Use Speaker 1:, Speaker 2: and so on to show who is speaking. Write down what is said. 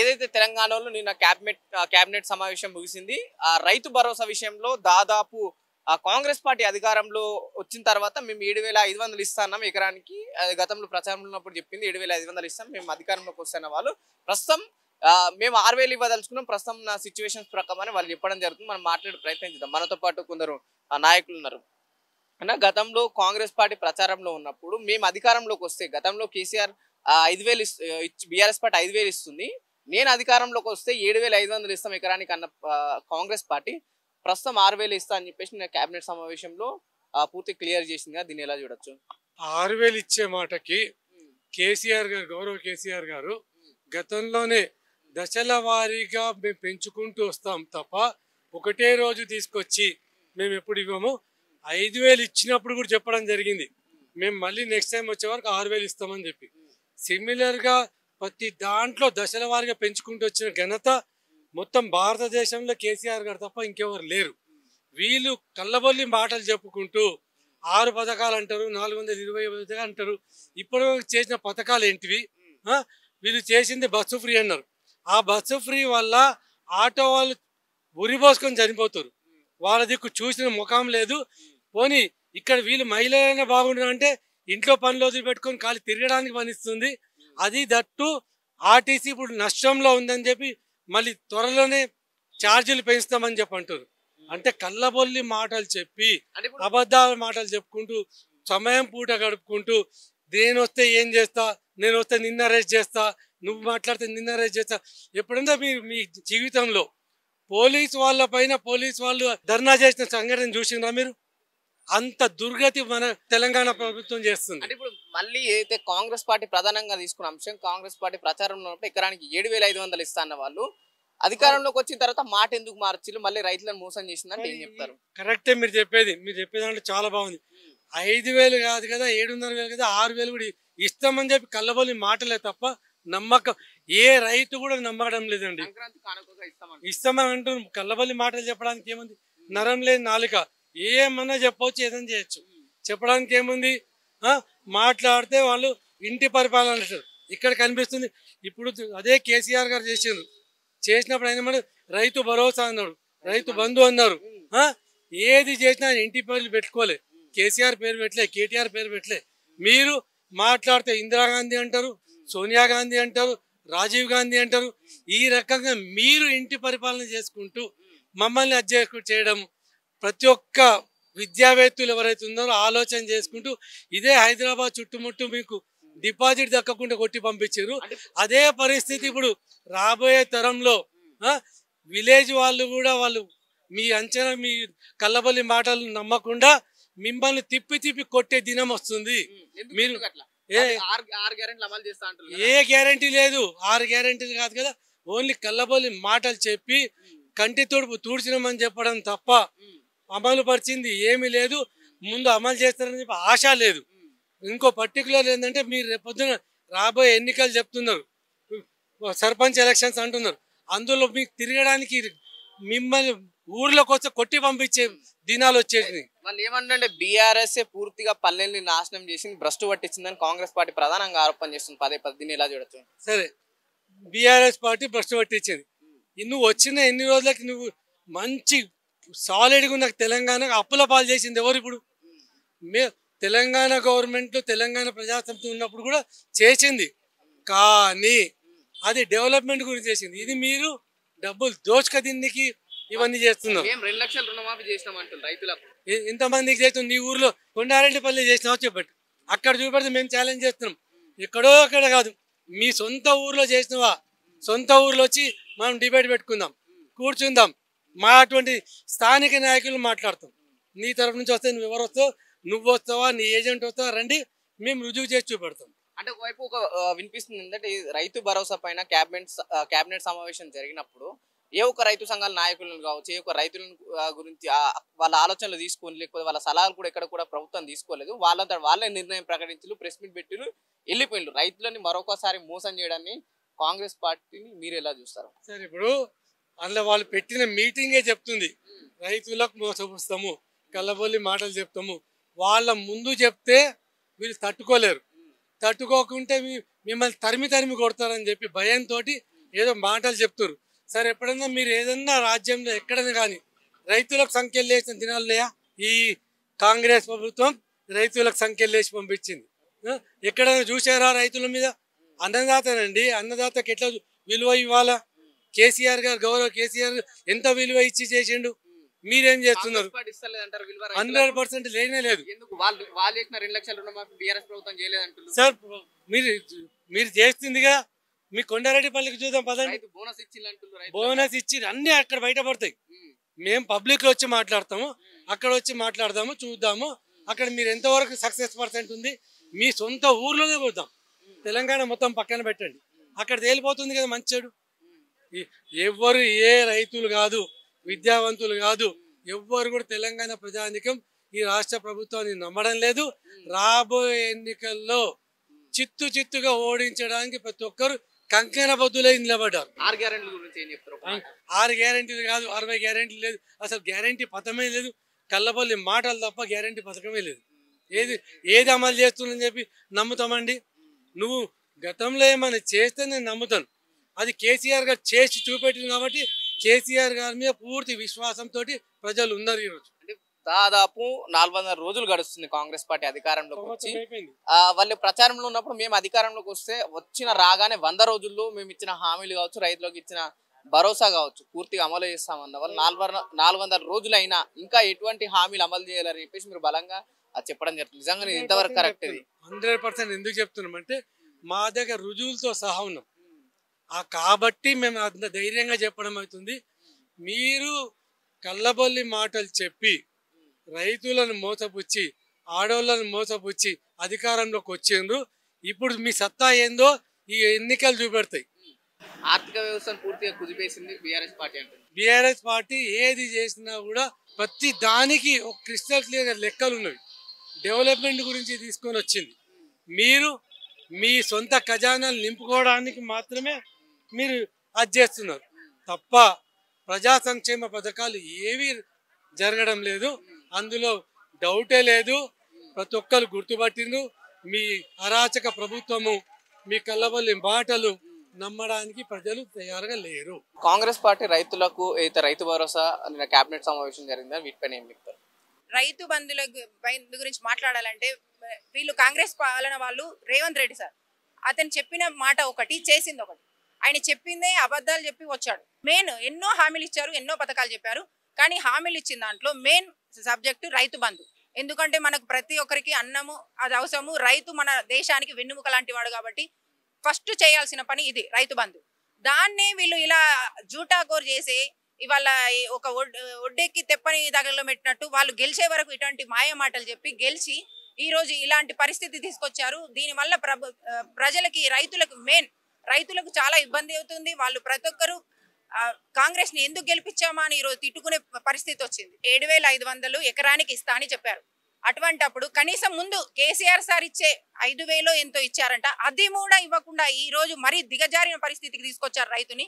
Speaker 1: ఏదైతే తెలంగాణలో నిన్న కేబినెట్ సమావేశం ముగిసింది. ఆ రైతు భరోసా విషయంలో దాదాపు కాంగ్రెస్ పార్టీ అధికారంలో వచ్చిన తర్వాత మేము 7,500 ఇస్తాన్నాం ఎకరానికి. గతంలో ప్రచారంలో ఉన్నప్పుడు చెప్పింది 7,500 ఇస్తాం మేము అధికారంలోకి వస్తున్న వాళ్ళు. ప్రస్తుతం మేము 6,000 ఇవ్వదలుచుకున్నాం. ప్రస్తుతం నా సిచ్యువేషన్స్ ప్రకారం వాళ్ళు చెప్పడం జరుగుతుంది. మనం మాట్లాడే ప్రయత్నం చేద్దాం. మనతో పాటు కొందరు నాయకులు ఉన్నారు. అన్న, గతంలో కాంగ్రెస్ పార్టీ ప్రచారంలో ఉన్నప్పుడు మేము అధికారంలోకి వస్తే గతంలో కేసీఆర్ 5,000 బీఆర్ఎస్ పార్టీ 5,000 ఇస్తుంది. నేను అధికారంలోకి వస్తే 7,500 ఇస్తాం ఎకరానికి అన్న కాంగ్రెస్ పార్టీ ప్రస్తుతం 6,000 ఇస్తా అని చెప్పేసి నేను కేబినెట్ సమావేశంలో పూర్తి క్లియర్ చేసింది. దీన్ని ఎలా చూడొచ్చు?
Speaker 2: 6,000 ఇచ్చే మాటకి కేసీఆర్ గారు, గౌరవ కేసీఆర్ గారు గతంలోనే దశల వారీగా మేము పెంచుకుంటూ వస్తాం తప్ప ఒకటే రోజు తీసుకొచ్చి మేము ఎప్పుడు ఇవ్వము. 5,000 ఇచ్చినప్పుడు కూడా చెప్పడం జరిగింది, మేము మళ్ళీ నెక్స్ట్ టైం వచ్చే వరకు 6,000 ఇస్తామని చెప్పి. సిమిలర్గా ప్రతి దాంట్లో దశల వారీగా పెంచుకుంటూ వచ్చిన ఘనత మొత్తం భారతదేశంలో కేసీఆర్ గారు తప్ప ఇంకెవరు లేరు. వీళ్ళు కళ్ళబొల్లి మాటలు చెప్పుకుంటూ 6 పథకాలు అంటారు, 420 పథకాలు అంటారు. ఇప్పుడు చేసిన పథకాలు ఏంటివి? వీళ్ళు చేసింది బస్సు ఫ్రీ అన్నారు. ఆ బస్సు ఫ్రీ వల్ల ఆటో వాళ్ళు ఉరిపోసుకొని చనిపోతారు. వాళ్ళ దిక్కు చూసిన ముఖం లేదు. పోనీ ఇక్కడ వీళ్ళు మహిళలైనా బాగుండడం అంటే ఇంట్లో పనులు వదిలిపెట్టుకొని ఖాళీ తిరగడానికి పనిస్తుంది. అది దట్టు ఆర్టీసీ ఇప్పుడు నష్టంలో ఉందని చెప్పి మళ్ళీ త్వరలోనే ఛార్జీలు పెంచుతామని చెప్పి అంటారు. అంటే కళ్ళబొల్లి మాటలు చెప్పి అబద్ధాల మాటలు చెప్పుకుంటూ సమయం పూట గడుపుకుంటూ నేను వస్తే ఏం చేస్తా, నేను వస్తే నిన్న అరెస్ట్ చేస్తా, నువ్వు మాట్లాడితే నిన్న అరెస్ట్ చేస్తా. ఎప్పుడైనా మీరు మీ జీవితంలో పోలీసు వాళ్ళ పైన పోలీసు వాళ్ళు ధర్నా చేసిన సంఘటన చూసిందా మీరు? అంత దుర్గతి మన తెలంగాణ ప్రభుత్వం చేస్తుంది.
Speaker 1: అంటే ఇప్పుడు మళ్ళీ ఏదైతే కాంగ్రెస్ పార్టీ ప్రధానంగా తీసుకున్న అంశం, కాంగ్రెస్ పార్టీ ప్రచారంలో ఉన్నప్పుడు ఎకరానికి 7,500 ఇస్తా అన్న వాళ్ళు అధికారంలోకి వచ్చిన తర్వాత మాట ఎందుకు మార్చిలు, మళ్ళీ రైతులను మోసం చేసిందని ఏం చెప్తారు?
Speaker 2: కరెక్టే మీరు చెప్పేదంటే చాలా బాగుంది. 5,000 కాదు కదా, 7,500 కదా, 6,000 కూడా ఇస్తామని చెప్పి కళ్ళబొల్లి మాటలే తప్ప నమ్మకం ఏ రైతు కూడా నమ్మడం లేదండి. ఇస్తామని అంటూ కళ్ళబొల్లి మాటలు చెప్పడానికి ఏముంది? నరం లేని నాలుక, ఏమన్నా చెప్పవచ్చు, ఏదైనా చేయొచ్చు. చెప్పడానికి ఏముంది? మాట్లాడితే వాళ్ళు ఇంటి పరిపాలన అంటారు. ఇక్కడ కనిపిస్తుంది. ఇప్పుడు అదే కేసీఆర్ గారు చేసినప్పుడు ఆయన రైతు భరోసా అన్నాడు, రైతు బంధు అన్నారు. ఏది చేసినా ఇంటి పేర్లు పెట్టుకోలే. కేసీఆర్ పేరు పెట్టలే, కేటీఆర్ పేరు పెట్టలే. మీరు మాట్లాడితే ఇందిరాగాంధీ అంటారు, సోనియా గాంధీ అంటారు, రాజీవ్ గాంధీ అంటారు. ఈ రకంగా మీరు ఇంటి పరిపాలన చేసుకుంటూ మమ్మల్ని అడ్జస్ట్ చేయడం, ప్రతి ఒక్క విద్యావేత్తలు ఎవరైతే ఉన్నారో ఆలోచన చేసుకుంటూ ఇదే హైదరాబాద్ చుట్టుముట్టు మీకు డిపాజిట్ దక్కకుండా కొట్టి పంపించారు. అదే పరిస్థితి ఇప్పుడు రాబోయే తరంలో విలేజ్ వాళ్ళు కూడా వాళ్ళు మీ అంచనా, మీ కళ్ళబల్లి మాటలు నమ్మకుండా మిమ్మల్ని తిప్పి కొట్టే దినం వస్తుంది. మీరు ఏ గ్యారంటీ లేదు, 6 గ్యారంటీలు కాదు కదా, ఓన్లీ కళ్ళబొల్లి మాటలు చెప్పి కంటి తోడుపు తూడ్చినామని చెప్పడం తప్ప అమలు పరిచింది ఏమీ లేదు. ముందు అమలు చేస్తారని చెప్పి ఆశ లేదు. ఇంకో పర్టికులర్ ఏంటంటే మీరు రేపొద్దున రాబోయే ఎన్నికలు చెప్తున్నారు, సర్పంచ్ ఎలక్షన్స్ అంటున్నారు. అందులో మీకు తిరగడానికి మిమ్మల్ని ఊర్లోకి వచ్చి కొట్టి పంపించే దినాలు వచ్చేసి
Speaker 1: వాళ్ళు ఏమంటే బీఆర్ఎస్ పూర్తిగా పల్లెల్ని నాశనం చేసి భ్రష్టు పట్టించిందని కాంగ్రెస్ పార్టీ ప్రధానంగా ఆరోపణ చేస్తుంది. పదే దీన్ని ఎలా చూడొచ్చు?
Speaker 2: సరే, బీఆర్ఎస్ పార్టీ భ్రష్టు పట్టించింది. నువ్వు వచ్చిన ఎన్ని రోజులకి నువ్వు మంచి సాలిడ్గా ఉన్న తెలంగాణకు అప్పుల పాలు చేసింది ఎవరు? ఇప్పుడు తెలంగాణ గవర్నమెంట్, తెలంగాణ ప్రజాసమితి ఉన్నప్పుడు కూడా చేసింది, కానీ అది డెవలప్మెంట్ గురించి చేసింది. ఇది మీరు డబ్బులు దోచుక దీనికి ఇవన్నీ చేస్తున్నారు.
Speaker 1: 2 లక్షల రుణమాఫీ చేసినాం అంటున్నారు రైతులకు.
Speaker 2: ఇంతమందికి చేస్తున్నాం. నీ ఊర్లో కొండారెడ్డిపల్లి చేసినావు చెప్పట్టు, అక్కడ చూపెడితే మేము ఛాలెంజ్ చేస్తున్నాం. ఎక్కడో అక్కడ కాదు, మీ సొంత ఊర్లో చేసినవా? సొంత ఊర్లో వచ్చి మనం డిబేట్ పెట్టుకుందాం, కూర్చుందాం. మా అటువంటి స్థానిక నాయకులు మాట్లాడతాం. నీ తరఫు నుంచి వస్తే నువ్వు ఎవరు వస్తావు, నువ్వు వస్తావా, నీ ఏజెంట్ వస్తావా, రండి, మేము రుజువు చేసి చూపెడతాం.
Speaker 1: అంటే ఒకవైపు వినిపిస్తుంది ఏంటంటే రైతు భరోసా పైన కేబినెట్ సమావేశం జరిగినప్పుడు ఏ ఒక్క రైతు సంఘాల నాయకులను కావచ్చు, ఏ ఒక్క రైతుల గురించి వాళ్ళ ఆలోచనలు తీసుకొని, లేకపోతే వాళ్ళ సలహాలు కూడా ఎక్కడ కూడా ప్రభుత్వం తీసుకోలేదు. వాళ్ళే నిర్ణయం ప్రకటించారు, ప్రెస్ మీట్ పెట్టిరు, వెళ్ళిపోయినారు. రైతులని మరొకసారి మోసం చేయడాన్ని కాంగ్రెస్ పార్టీని మీరు ఎలా చూస్తారు?
Speaker 2: సరే, ఇప్పుడు అందులో వాళ్ళు పెట్టిన మీటింగే చెప్తుంది రైతులకు మోసపుస్తాము, కళ్ళబొల్లి మాటలు చెప్తాము. వాళ్ళ ముందు చెప్తే వీళ్ళు తట్టుకోలేరు. తట్టుకోకుంటే మిమ్మల్ని తరిమి కొడతారని చెప్పి భయంతో ఏదో మాటలు చెప్తారు. సరే ఎప్పుడన్నా మీరు ఏదన్నా రాజ్యంలో ఎక్కడైనా కానీ రైతులకు సంఖ్యలు వేసిన దినాలున్నాయా? ఈ కాంగ్రెస్ ప్రభుత్వం రైతులకు సంఖ్యలు వేసి పంపించింది. ఎక్కడైనా చూసారా రైతుల మీద? అన్నదాతనండి, అన్నదాతకి ఎట్లా విలువ ఇవ్వాలా? కేసీఆర్ గారు, గౌరవ కేసీఆర్ ఎంత విలువ ఇచ్చి చేసిండు? మీరేం చేస్తున్నారు? 100% లేనే లేదు సార్. మీరు చేస్తుందిగా మీ కొండారెడ్డిపల్లికి చూద్దాం పదండి. బోనస్ ఇచ్చి అన్ని అక్కడ బయటపడతాయి. మేము పబ్లిక్ లో వచ్చి మాట్లాడతాము, అక్కడ వచ్చి మాట్లాడదాము, చూద్దాము అక్కడ మీరు ఎంతవరకు సక్సెస్% ఉంది. మీ సొంత ఊర్లోనే పోతాం, తెలంగాణ మొత్తం పక్కన పెట్టండి, అక్కడ తేలిపోతుంది కదా మంచి చెడు. ఎవ్వరు ఏ రైతులు కాదు, విద్యావంతులు కాదు, ఎవ్వరు కూడా తెలంగాణ ప్రజానికం ఈ రాష్ట్ర ప్రభుత్వాన్ని నమ్మడం లేదు. రాబోయే ఎన్నికల్లో చిత్తుగా ఓడించడానికి ప్రతి ఒక్కరు కంకణ బద్దులై నిలబడ్డారు.
Speaker 1: 6 గ్యారెంటీల గురించి ఏం చెప్తారు?
Speaker 2: 6 గ్యారెంటీలు కాదు, 60 గ్యారెంటీలు లేదు. అసలు గ్యారెంటీ పథకమే లేదు. కల్లపల్లి మాటలు తప్ప గ్యారెంటీ పథకమే లేదు. ఏది అమలు చేస్తుందని చెప్పి నమ్ముతామండి? నువ్వు గతంలో ఏమైనా చేస్తే నేను నమ్ముతాను. అది కేసీఆర్ గారు చేసి చూపెట్టింది కాబట్టి కేసీఆర్ గారి మీద పూర్తి విశ్వాసంతో ప్రజలు ఉన్నారు ఈరోజు.
Speaker 1: దాదాపు 400 రోజులు గడుస్తుంది కాంగ్రెస్ పార్టీ అధికారంలోకి వచ్చి. వాళ్ళు ప్రచారంలో ఉన్నప్పుడు మేము అధికారంలోకి వస్తే రాగానే 100 రోజుల్లో మేము ఇచ్చిన హామీలు కావచ్చు, రైతులకు ఇచ్చిన భరోసా కావచ్చు పూర్తిగా అమలు చేస్తామన్న వాళ్ళు 400 రోజులైనా ఇంకా ఎటువంటి హామీలు అమలు చేయాలని చెప్పేసి మీరు బలంగా అది చెప్పడం జరుగుతుంది. నిజంగా ఇంతవరకు కరెక్ట్? ఇది
Speaker 2: 100% ఎందుకు చెప్తున్నామంటే మా దగ్గర రుజువులతో సహా ఉన్నాం కాబట్టి మేము అంత ధైర్యంగా చెప్పడం అవుతుంది. మీరు కల్లబొల్లి మాటలు చెప్పి రైతులను మోసపుచ్చి, ఆడోళ్ళను మోసపుచ్చి అధికారంలోకి వచ్చిండ్రు. ఇప్పుడు మీ సత్తా ఏందో ఈ ఎన్నికలు చూపెడతాయి.
Speaker 1: ఆర్థిక వ్యవస్థను పూర్తిగా కుదిపేసింది బీఆర్ఎస్ పార్టీ అంటే.
Speaker 2: బీఆర్ఎస్ పార్టీ ఏది చేసినా కూడా ప్రతి దానికి ఒక క్రిస్టల్ క్లియర్ లెక్కలు ఉన్నవి. డెవలప్మెంట్ గురించి తీసుకొని వచ్చింది. మీరు మీ సొంత ఖజానాలు నింపుకోవడానికి మాత్రమే మీరు అది చేస్తున్నారు తప్ప ప్రజా సంక్షేమ పథకాలు ఏవి జరగడం లేదు. అందులో డౌటే లేదు. ప్రతి ఒక్కరు గుర్తుపట్టిండ్రు. మీ అరాచక ప్రభుత్వము, మీ కల్లబల్లి మాటలు నమ్మడానికి ప్రజలు తయారుగా లేరు.
Speaker 1: కాంగ్రెస్ పార్టీ రైతులకు అయితే రైతు భరోసా నిన్న కేబినెట్ సమావేశం జరిగిందా, వీటిపైన ఏం చెప్తారు?
Speaker 3: రైతు బంధుల గురించి మాట్లాడాలంటే వీళ్ళు కాంగ్రెస్ పాలన వాళ్ళు రేవంత్ రెడ్డి సార్ అతను చెప్పిన మాట ఒకటి, చేసింది ఒకటి. ఆయన చెప్పిందే అబద్ధాలు చెప్పి వచ్చాడు. మెయిన్ ఎన్నో హామీలు ఇచ్చారు, ఎన్నో పథకాలు చెప్పారు. కానీ హామీలు ఇచ్చిన దాంట్లో మెయిన్ సబ్జెక్టు రైతు బంధు. ఎందుకంటే మనకు ప్రతి ఒక్కరికి అన్నము అది అవసరము. రైతు మన దేశానికి వెన్నుముక లాంటి వాడు కాబట్టి ఫస్ట్ చేయాల్సిన పని ఇది, రైతు బంధు. దాన్నే వీళ్ళు ఇలా జూటాకోర్ చేసి ఇవాళ ఒక ఒడ్డెక్కి తెప్పని దగ్గరలో పెట్టినట్టు వాళ్ళు గెలిచే వరకు ఇటువంటి మాయ మాటలు చెప్పి గెలిచి ఈ రోజు ఇలాంటి పరిస్థితి తీసుకొచ్చారు. దీనివల్ల ప్రజలకి, రైతులకు చాలా ఇబ్బంది అవుతుంది. వాళ్ళు ప్రతి ఒక్కరు కాంగ్రెస్ ని ఎందుకు గెలిపించామా అని ఈరోజు తిట్టుకునే పరిస్థితి వచ్చింది. 7,500 ఎకరానికి ఇస్తా అని చెప్పారు. అటువంటప్పుడు కనీసం ముందు కేసీఆర్ సార్ ఇచ్చే 5,000 ఎంతో ఇచ్చారంట, అది కూడా ఇవ్వకుండా ఈ రోజు మరీ దిగజారిన పరిస్థితికి తీసుకొచ్చారు రైతుని.